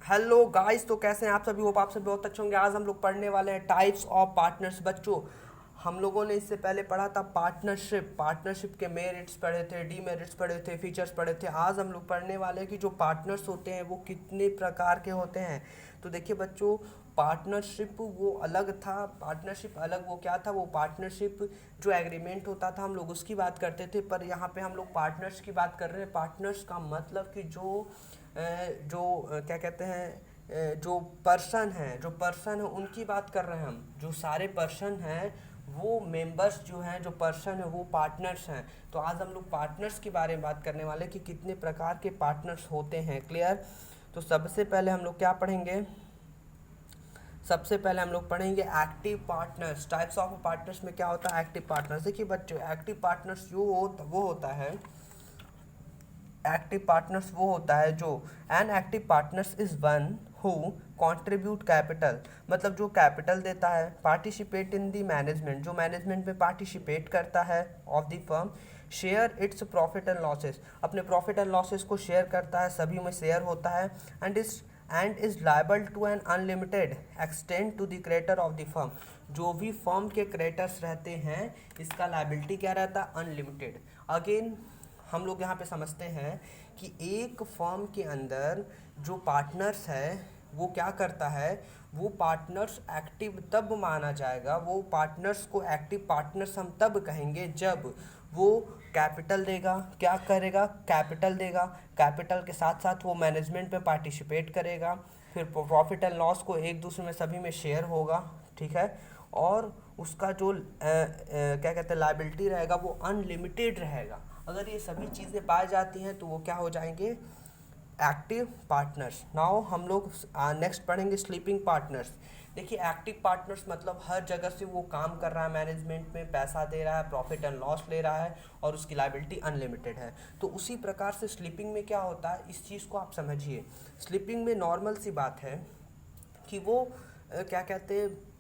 Hello guys, तो कैसे हैं आप सभी। होप आप सभी बहुत अच्छे होंगे। आज हम लोग पढ़ने वाले हैं टाइप्स ऑफ पार्टनर्स। बच्चों, हम लोगों ने इससे पहले पढ़ा था पार्टनरशिप के मेरिट्स पढ़े थे, डीमेरिट्स पढ़े थे, फीचर्स पढ़े थे। आज हम लोग पढ़ने वाले हैं कि जो पार्टनर्स होते हैं वो कितने प्रकार के होते हैं। तो देखिए बच्चों, पार्टनरशिप वो अलग था। पार्टनरशिप अलग वो क्या था, वो पार्टनरशिप जो एग्रीमेंट होता था हम लोग उसकी बात करते थे। पर यहाँ पे हम लोग पार्टनर्स की बात कर रहे हैं। पार्टनर्स का मतलब कि क्या कहते हैं, जो पर्सन है उनकी बात कर रहे हैं हम। जो सारे पर्सन हैं वो मेंबर्स जो हैं, जो पर्सन है वो पार्टनर्स हैं। तो आज हम लोग पार्टनर्स के बारे में बात करने वाले हैं कि कितने प्रकार के पार्टनर्स होते हैं। क्लियर। तो सबसे पहले हम लोग क्या पढ़ेंगे, सबसे पहले हम लोग पढ़ेंगे active partners. Types of partners में क्या होता है, एक्टिव पार्टनर्स। देखिए बच्चों, एक्टिव पार्टनर्स वो होता है, एक्टिव पार्टनर्स वो होता है जो an active partners is one who contribute capital, मतलब जो कैपिटल देता है, पार्टिसिपेट इन द मैनेजमेंट, जो मैनेजमेंट में पार्टिसिपेट करता है of the firm, share its profit and losses, अपने प्रॉफिट एंड लॉसेस को शेयर करता है, सभी में शेयर होता है, and is liable to an unlimited extend to the creditor of the firm, जो भी फर्म के क्रेडिटर्स रहते हैं इसका लायबिलिटी क्या रहता है, अनलिमिटेड। अगेन हम लोग यहाँ पे समझते हैं कि एक फर्म के अंदर जो पार्टनर्स है वो क्या करता है, वो पार्टनर्स एक्टिव तब माना जाएगा, वो पार्टनर्स को एक्टिव पार्टनर्स हम तब कहेंगे जब वो कैपिटल देगा। क्या करेगा, कैपिटल देगा, कैपिटल के साथ साथ वो मैनेजमेंट में पार्टिसिपेट करेगा, फिर प्रॉफिट एंड लॉस को एक दूसरे में सभी में शेयर होगा, ठीक है। और उसका जो क्या कहते हैं लायबिलिटी रहेगा वो अनलिमिटेड रहेगा। अगर ये सभी चीज़ें पाई जाती हैं तो वो क्या हो जाएंगे, एक्टिव पार्टनर्स। नाउ हम लोग नेक्स्ट पढ़ेंगे स्लीपिंग पार्टनर्स। देखिए एक्टिव पार्टनर्स मतलब हर जगह से वो काम कर रहा है, मैनेजमेंट में पैसा दे रहा है, प्रॉफिट एंड लॉस ले रहा है और उसकी लायबिलिटी अनलिमिटेड है। तो उसी प्रकार से स्लीपिंग में क्या होता है, इस चीज़ को आप समझिए। स्लीपिंग में नॉर्मल सी बात है कि वो क्या कहते हैं,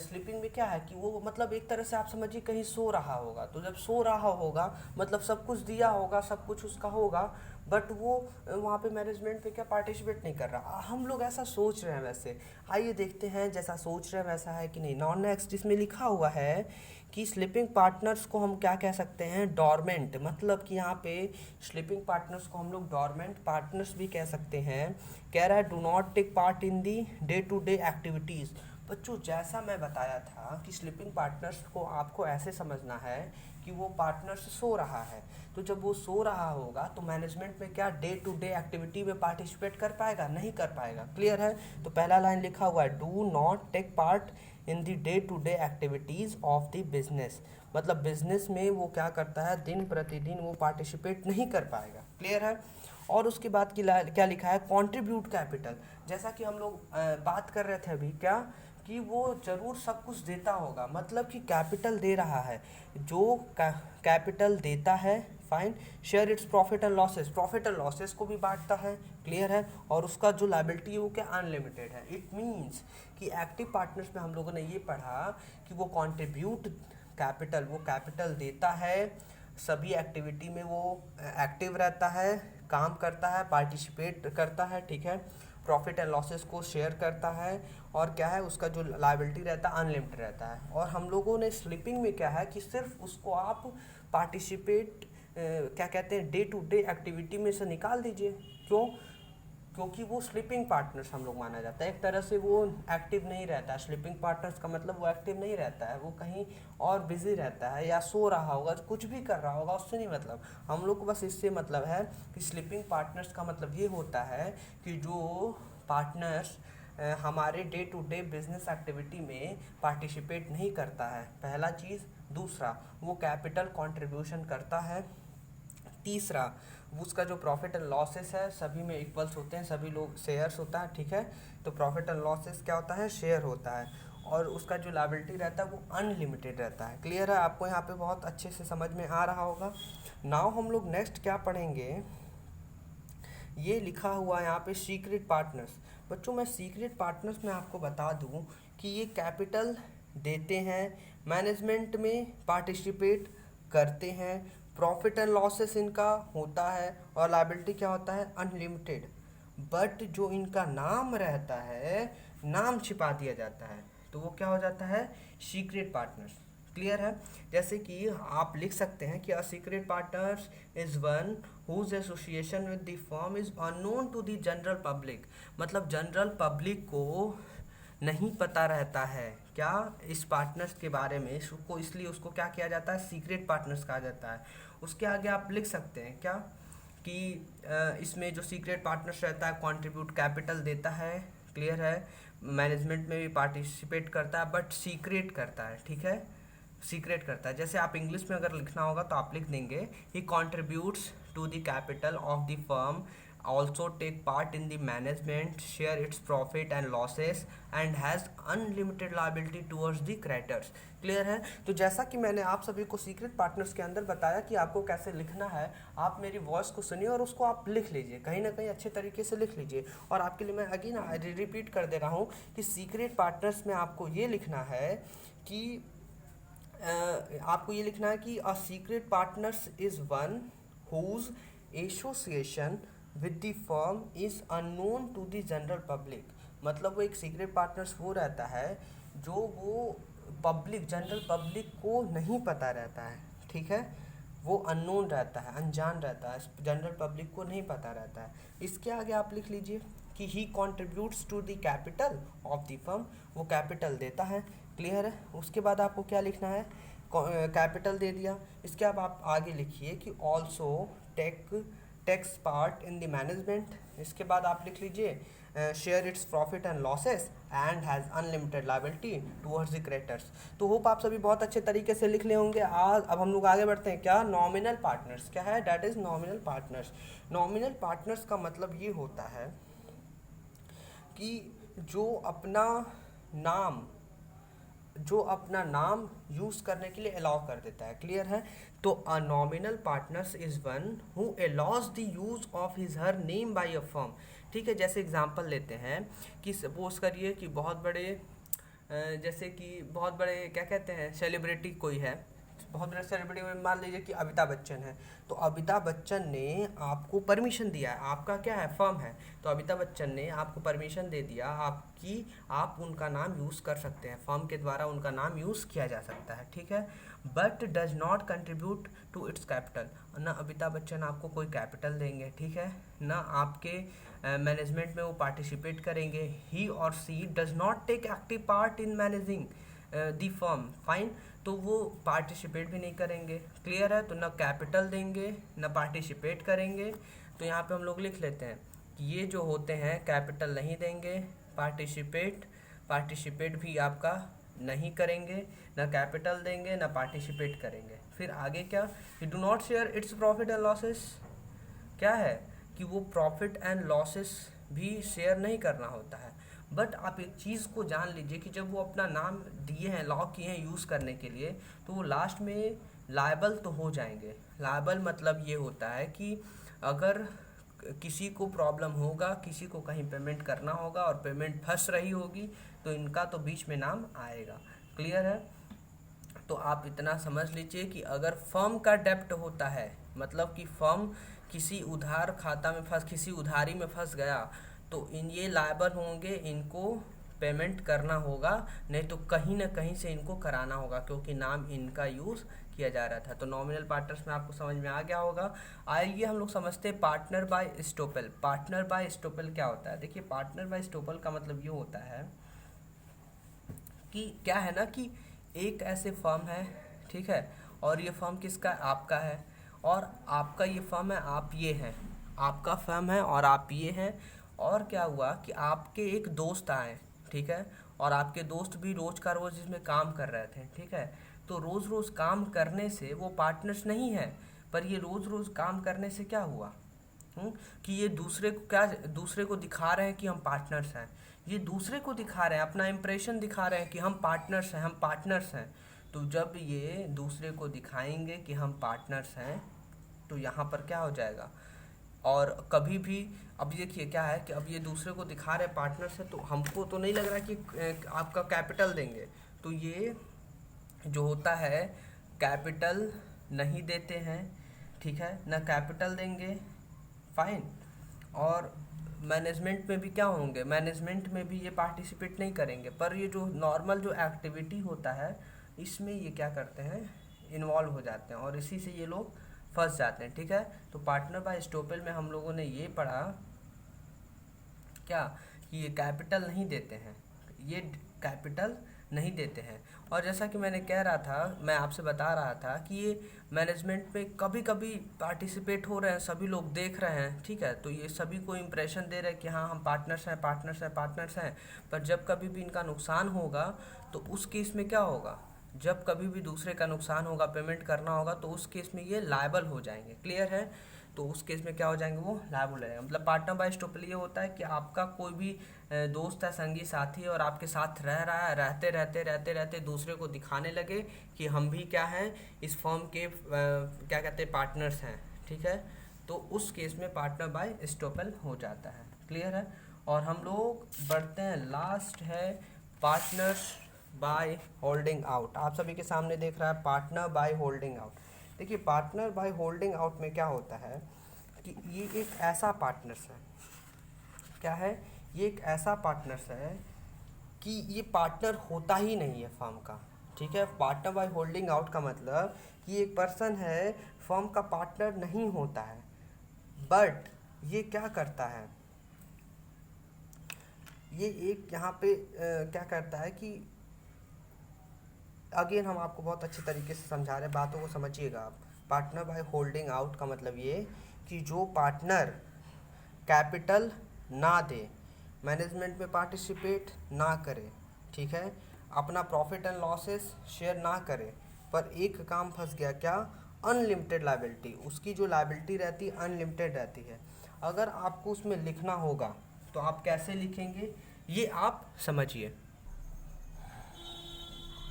स्लीपिंग में क्या है कि वो मतलब एक तरह से आप समझिए कहीं सो रहा होगा। तो जब सो रहा होगा मतलब सब कुछ दिया होगा, सब कुछ उसका होगा, बट वो वहाँ पे मैनेजमेंट पे क्या पार्टिसिपेट नहीं कर रहा। हम लोग ऐसा सोच रहे हैं वैसे, आइए देखते हैं जैसा सोच रहे हैं वैसा है कि नहीं। नॉन नेक्स्ट इसमें लिखा हुआ है कि स्लीपिंग पार्टनर्स को हम क्या कह सकते हैं, डॉर्मेंट, मतलब कि यहाँ पे स्लीपिंग पार्टनर्स को हम लोग डॉर्मेंट पार्टनर्स भी कह सकते हैं। कह रहा है do not take part in the day to day activities. बच्चों जैसा मैं बताया था कि स्लीपिंग पार्टनर्स को आपको ऐसे समझना है कि वो पार्टनर्स सो रहा है। तो जब वो सो रहा होगा तो मैनेजमेंट में क्या डे टू डे एक्टिविटी में पार्टिसिपेट कर पाएगा, नहीं कर पाएगा। क्लियर है। तो पहला लाइन लिखा हुआ है do not take part in the day to day activities of the business, मतलब बिजनेस में वो क्या करता है, दिन प्रतिदिन वो पार्टिसिपेट नहीं कर पाएगा। क्लियर है। और उसके बाद की क्या लिखा है, कंट्रीब्यूट कैपिटल। जैसा कि हम लोग बात कर रहे थे अभी, क्या कि वो ज़रूर सब कुछ देता होगा, मतलब कि कैपिटल दे रहा है, जो कैपिटल देता है, fine. Share its profit and losses, profit and losses को भी बांटता है। क्लियर है। और उसका जो लायबिलिटी है वो क्या, अनलिमिटेड है। इट मीन्स कि एक्टिव पार्टनर्स में हम लोगों ने ये पढ़ा कि वो कंट्रीब्यूट कैपिटल, वो कैपिटल देता है, सभी एक्टिविटी में वो एक्टिव रहता है, काम करता है, पार्टिसिपेट करता है, ठीक है। प्रॉफिट एंड लॉसेस को शेयर करता है, और क्या है उसका जो लायबिलिटी रहता है अनलिमिटेड रहता है। और हम लोगों ने स्लीपिंग में क्या है कि सिर्फ उसको आप पार्टिसिपेट क्या कहते हैं, डे टू डे एक्टिविटी में से निकाल दीजिए। क्यों, क्योंकि वो स्लीपिंग पार्टनर्स हम लोग माना जाता है। एक तरह से वो एक्टिव नहीं रहता है। स्लीपिंग पार्टनर्स का मतलब वो एक्टिव नहीं रहता है, वो कहीं और बिजी रहता है या सो रहा होगा, कुछ भी कर रहा होगा, उससे नहीं मतलब। हम लोग को बस इससे मतलब है कि स्लीपिंग पार्टनर्स का मतलब ये होता है कि जो पार्टनर्स हमारे day to day business activity में पार्टिसिपेट नहीं करता है, पहला चीज़। दूसरा, वो कैपिटल कंट्रीब्यूशन करता है। तीसरा, उसका जो प्रॉफिट एंड लॉसेस है सभी में इक्वल्स होते हैं, सभी लोग शेयर्स होता है, ठीक है। तो प्रॉफिट एंड लॉसेस क्या होता है, शेयर होता है। और उसका जो लायबिलिटी रहता है वो अनलिमिटेड रहता है। क्लियर है, आपको यहाँ पे बहुत अच्छे से समझ में आ रहा होगा। नाउ हम लोग नेक्स्ट क्या पढ़ेंगे, ये लिखा हुआ है यहाँ पे सीक्रेट पार्टनर्स। बच्चों मैं सीक्रेट पार्टनर्स में आपको बता दूँ कि ये कैपिटल देते हैं, मैनेजमेंट में पार्टिसिपेट करते हैं, प्रॉफिट एंड लॉसेस इनका होता है, और लायबिलिटी क्या होता है, अनलिमिटेड। बट जो इनका नाम रहता है, नाम छिपा दिया जाता है, तो वो क्या हो जाता है, सीक्रेट पार्टनर्स। क्लियर है। जैसे कि आप लिख सकते हैं कि a secret partners is one whose association with the firm is unknown to the general public. मतलब जनरल पब्लिक को नहीं पता रहता है क्या इस पार्टनर्स के बारे में, इसको इसलिए उसको क्या किया जाता है, सीक्रेट पार्टनर्स कहा जाता है। उसके आगे आप लिख सकते हैं क्या कि इसमें जो सीक्रेट पार्टनर्स रहता है कंट्रीब्यूट कैपिटल देता है, क्लियर है, मैनेजमेंट में भी पार्टिसिपेट करता है बट सीक्रेट करता है, ठीक है, सीक्रेट करता है। जैसे आप इंग्लिश में अगर लिखना होगा तो आप लिख देंगे he contributes to the capital of the firm, also take part in the management, share its profit and losses and has unlimited liability towards the creditors। Clear है। तो जैसा कि मैंने आप सभी को सीक्रेट पार्टनर्स के अंदर बताया कि आपको कैसे लिखना है, आप मेरी वॉइस को सुनिए और उसको आप लिख लीजिए, कहीं ना कहीं अच्छे तरीके से लिख लीजिए। और आपके लिए मैं अगेन रिपीट कर दे रहा हूँ कि सीक्रेट पार्टनर्स में आपको ये लिखना है कि आपको ये लिखना है कि a secret partners is one whose association with the firm is unknown to the general public. मतलब वो एक सीक्रेट पार्टनर्स वो रहता है जो वो पब्लिक, जनरल पब्लिक को नहीं पता रहता है, ठीक है, वो अननोन रहता है, अनजान रहता है, जनरल पब्लिक को नहीं पता रहता है। इसके आगे आप लिख लीजिए कि he contributes to the capital of the firm, वो कैपिटल देता है, क्लियर है। उसके बाद आपको क्या लिखना है, कैपिटल दे दिया। इसके बाद आप आगे लिखिए कि also takes part in the management. इसके बाद आप लिख लीजिए share its profit and losses and has unlimited liability towards the creditors. तो होप आप सभी बहुत अच्छे तरीके से लिख ले होंगे। आज अब हम लोग आगे बढ़ते हैं, क्या, नॉमिनल पार्टनर्स। क्या है, that is nominal partners. Nominal partners का मतलब ये होता है कि जो अपना नाम यूज़ करने के लिए अलाउ कर देता है, क्लियर है। तो a nominal partners is one who allows the use of his her name by a firm. ठीक है, जैसे एग्जांपल लेते हैं कि सपोज करिए कि जैसे कि बहुत बड़े क्या कहते हैं, सेलिब्रिटी कोई है, बहुत बड़े सेलिब्रिटी में मान लीजिए कि अमिताभ बच्चन है। तो अमिताभ बच्चन ने आपको परमिशन दिया है, आपका क्या है, फर्म है, तो अमिताभ बच्चन ने आपको परमिशन दे दिया आपकी, आप उनका नाम यूज़ कर सकते हैं, फर्म के द्वारा उनका नाम यूज़ किया जा सकता है, ठीक है। But does not contribute to its capital. ना अमिताभ बच्चन आपको कोई कैपिटल देंगे, ठीक है, ना आपके मैनेजमेंट में वो पार्टिसिपेट करेंगे। ही और she does not take active part in managing the firm, fine. तो वो पार्टिसिपेट भी नहीं करेंगे, क्लियर है। तो ना कैपिटल देंगे ना पार्टिसिपेट करेंगे। तो यहाँ पे हम लोग लिख लेते हैं कि ये जो होते हैं कैपिटल नहीं देंगे, पार्टिसिपेट भी आपका नहीं करेंगे, ना कैपिटल देंगे ना पार्टिसिपेट करेंगे। फिर आगे क्या, you do not share its profit and losses. क्या है कि वो प्रॉफिट एंड लॉसेस भी शेयर नहीं करना होता है। बट आप एक चीज़ को जान लीजिए कि जब वो अपना नाम दिए हैं, लॉक किए हैं यूज़ करने के लिए, तो वो लास्ट में लायबल तो हो जाएंगे। लायबल मतलब ये होता है कि अगर किसी को प्रॉब्लम होगा, किसी को कहीं पेमेंट करना होगा और पेमेंट फंस रही होगी, तो इनका तो बीच में नाम आएगा, क्लियर है। तो आप इतना समझ लीजिए कि अगर फर्म का डेप्ट होता है, मतलब कि फर्म किसी उधार खाता में किसी उधारी में फंस गया, तो ये लायबल होंगे, इनको पेमेंट करना होगा, नहीं तो कहीं ना कहीं से इनको कराना होगा, क्योंकि नाम इनका यूज़ किया जा रहा था। तो नॉमिनल पार्टनर्स में आपको समझ में आ गया होगा। आइए हम लोग समझते हैं पार्टनर बाय एस्टोपेल। पार्टनर बाय एस्टोपेल क्या होता है, देखिए पार्टनर बाय एस्टोपेल का मतलब ये होता है कि क्या है ना कि एक ऐसे फर्म है, ठीक है, और ये फर्म किसका है, आपका है, और आपका ये फर्म है, आप ये हैं, आपका फर्म है और आप ये हैं। और क्या हुआ कि आपके एक दोस्त आए, ठीक है, और आपके दोस्त भी रोज़ का रोज़ इसमें काम कर रहे थे, ठीक है। तो रोज़ रोज़ काम करने से वो पार्टनर्स नहीं है, पर ये रोज़ रोज़ काम करने से क्या हुआ, कि ये दूसरे को दिखा रहे हैं कि हम पार्टनर्स हैं। ये दूसरे को दिखा रहे हैं, अपना इम्प्रेशन दिखा रहे हैं कि हम पार्टनर्स हैं। तो जब ये दूसरे को दिखाएंगे कि हम पार्टनर्स हैं, तो यहाँ पर क्या हो जाएगा। और कभी भी अब देखिए क्या है कि अब ये दूसरे को दिखा रहे पार्टनर्स है, तो हमको तो नहीं लग रहा कि आपका कैपिटल देंगे। तो ये जो होता है कैपिटल नहीं देते हैं, ठीक है, ना कैपिटल देंगे, फाइन, और मैनेजमेंट में भी क्या होंगे, मैनेजमेंट में भी ये पार्टिसिपेट नहीं करेंगे, पर ये जो नॉर्मल जो एक्टिविटी होता है इसमें ये क्या करते हैं, इन्वॉल्व हो जाते हैं और इसी से ये लोग फंस जाते हैं। ठीक है, तो पार्टनर बाय एस्टोपेल में हम लोगों ने ये पढ़ा क्या कि ये कैपिटल नहीं देते हैं, ये कैपिटल नहीं देते हैं। और जैसा कि मैंने कह रहा था, मैं आपसे बता रहा था कि ये मैनेजमेंट में कभी कभी पार्टिसिपेट हो रहे हैं, सभी लोग देख रहे हैं, ठीक है, तो ये सभी को इम्प्रेशन दे रहे हैं कि हाँ हम पार्टनर्स हैं पार्टनर्स हैं पार्टनर्स हैं, पर जब कभी भी इनका नुकसान होगा तो उस केस में क्या होगा, जब कभी भी दूसरे का नुकसान होगा, पेमेंट करना होगा, तो उस केस में ये लायबल हो जाएंगे। क्लियर है, तो उस केस में क्या हो जाएंगे, वो लायबल हो जाएगा। मतलब पार्टनर बाय एस्टोपेल ये होता है कि आपका कोई भी दोस्त है, संगी साथी है और आपके साथ रह रहा है, रहते रहते रहते रहते दूसरे को दिखाने लगे कि हम भी क्या हैं, इस फॉर्म के क्या कहते हैं, पार्टनर्स हैं। ठीक है, तो उस केस में पार्टनर बाय एस्टोपेल हो जाता है। क्लियर है, और हम लोग बढ़ते हैं, लास्ट है पार्टनर्स बाय होल्डिंग आउट। आप सभी के सामने देख रहा है पार्टनर बाय होल्डिंग आउट। देखिए पार्टनर बाय होल्डिंग आउट में क्या होता है कि ये एक ऐसा पार्टनर्स है, क्या है, ये एक ऐसा पार्टनर्स है कि ये पार्टनर होता ही नहीं है फर्म का। ठीक है, पार्टनर बाय होल्डिंग आउट का मतलब कि एक पर्सन है, फर्म का पार्टनर नहीं होता है, बट ये क्या करता है, ये एक यहाँ पे क्या करता है कि अगेन हम आपको बहुत अच्छे तरीके से समझा रहे हैं, बातों को समझिएगा आप। पार्टनर बाय होल्डिंग आउट का मतलब ये कि जो पार्टनर कैपिटल ना दे, मैनेजमेंट में पार्टिसिपेट ना करे, ठीक है, अपना प्रॉफिट एंड लॉसेस शेयर ना करे, पर एक काम फंस गया, क्या, अनलिमिटेड लायबिलिटी, उसकी जो लायबिलिटी रहती है अनलिमिटेड रहती है। अगर आपको उसमें लिखना होगा तो आप कैसे लिखेंगे, ये आप समझिए।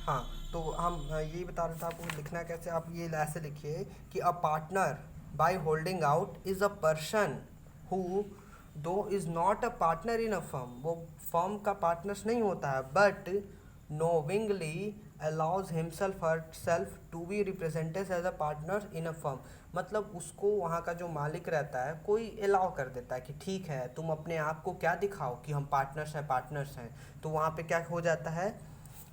हाँ, तो हम यही बता रहे थे आपको लिखना कैसे। आप ये ऐसे लिखिए कि a partner by holding out is a person who though is not a partner in a firm, वो फर्म का पार्टनर्स नहीं होता है, but knowingly allows himself herself to be represented as a partner in a firm. मतलब उसको वहाँ का जो मालिक रहता है कोई अलाउ कर देता है कि ठीक है तुम अपने आप को क्या दिखाओ कि हम पार्टनर्स हैं, तो वहाँ पे क्या हो जाता है,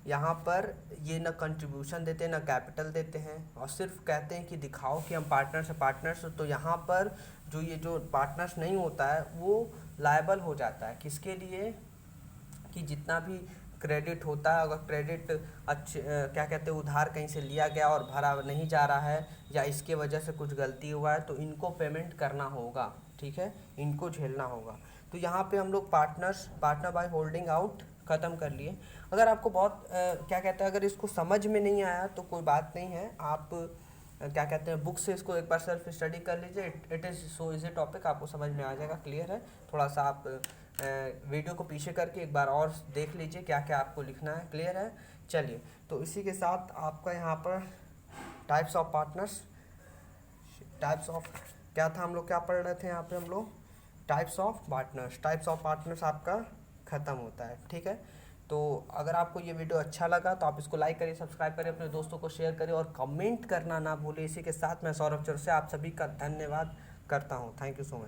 यहाँ पर ये ना कंट्रीब्यूशन देते हैं ना कैपिटल देते हैं और सिर्फ कहते हैं कि दिखाओ कि हम पार्टनर्स। तो यहाँ पर जो पार्टनर्स नहीं होता है वो लायबल हो जाता है, किसके लिए, कि जितना भी क्रेडिट होता है, अगर क्रेडिट अच्छे क्या कहते हैं उधार कहीं से लिया गया और भरा नहीं जा रहा है या इसके वजह से कुछ गलती हुआ है तो इनको पेमेंट करना होगा। ठीक है, इनको झेलना होगा। तो यहाँ पे हम लोग पार्टनर बाय होल्डिंग आउट ख़त्म कर लिए। अगर आपको बहुत क्या कहते हैं, अगर इसको समझ में नहीं आया तो कोई बात नहीं है, आप क्या कहते हैं बुक से इसको एक बार सेल्फ स्टडी कर लीजिए, it is so easy topic, आपको समझ में आ जाएगा। क्लियर है, थोड़ा सा आप वीडियो को पीछे करके एक बार और देख लीजिए क्या क्या आपको लिखना है। क्लियर है, चलिए, तो इसी के साथ आपका यहाँ पर types of partners, types of क्या था, हम लोग क्या पढ़ रहे थे यहाँ पे, हम लोग टाइप्स ऑफ पार्टनर्स आपका ख़त्म होता है। ठीक है, तो अगर आपको ये वीडियो अच्छा लगा तो आप इसको लाइक करिए, सब्सक्राइब करिए, अपने दोस्तों को शेयर करिए और कमेंट करना ना भूलिए। इसी के साथ मैं सौरभ चौरसिया आप सभी का धन्यवाद करता हूँ। Thank you so much.